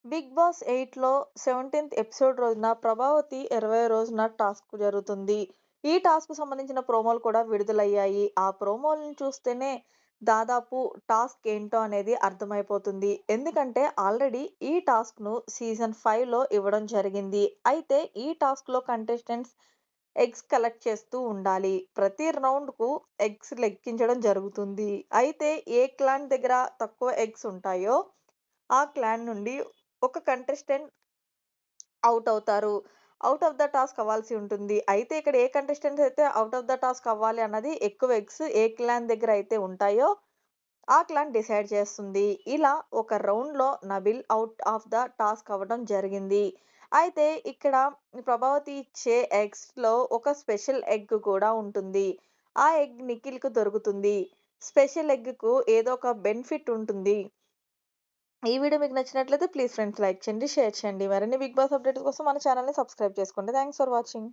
Big boss 8లో 17థ్ episode రోజున ప్రభావతి 20 రోజున task జరుగుతుంది. ఈ టాస్క్‌కు సంబంధించిన ప్రోమోలు కూడా విడుదలయ్యాయి. ఆ ప్రోమోలను చూస్తేనే దాదాపు టాస్క్ ఏంటో అనేది అర్థమైపోతుంది. ఎందుకంటే ఆల్రెడీ ఈ టాస్క్‌ను సీజన్ 5లో ఇవ్వడం జరిగింది. అయితే ఈ టాస్క్‌లో కంటెస్టెంట్స్ ఎగ్స్ కలెక్ట్ చేస్తూ ఉండాలి. ప్రతి రౌండ్‌కు ఎగ్స్ లెక్కించడం జరుగుతుంది. అయితే ఏ క్లాన్ దగ్గర తక్కువ ఎగ్స్ ఉంటాయో ఆ క్లాన్ నుండి ఒక కంటెస్టెంట్ ఔట్ అవుతారు. ఔట్ ఆఫ్ ద టాస్క్ అవ్వాల్సి ఉంటుంది. అయితే ఇక్కడ ఏ కంటెస్టెంట్స్ అయితే ఔట్ ఆఫ్ ద టాస్క్ అవ్వాలి అన్నది ఎక్కువ ఎగ్స్ ఏ క్లాన్ దగ్గర అయితే ఉంటాయో ఆ క్లాన్ డిసైడ్ చేస్తుంది. ఇలా ఒక రౌండ్‌లో Nabeel out of the task అవ్వడం జరిగింది. అయితే ఇక్కడ ప్రభావతి ఇచ్చే ఎగ్స్‌లో ఒక స్పెషల్ ఎగ్ కూడా ఉంటుంది. ఆ ఎగ్ నిఖిల్‌కి దొరుకుతుంది. స్పెషల్ ఎగ్‌కు ఏదో ఒక బెనిఫిట్ ఉంటుంది. ఈ వీడియో మీకు నచ్చినట్లయితే ప్లీజ్ ఫ్రెండ్స్ లైక్ చేయండి, షేర్ చేయండి. మరిన్ని బిగ్ బాస్ అప్డేట్స్ కోసం మన ఛానెల్‌ని సబ్స్క్రైబ్ చేసుకోండి. Thanks for watching.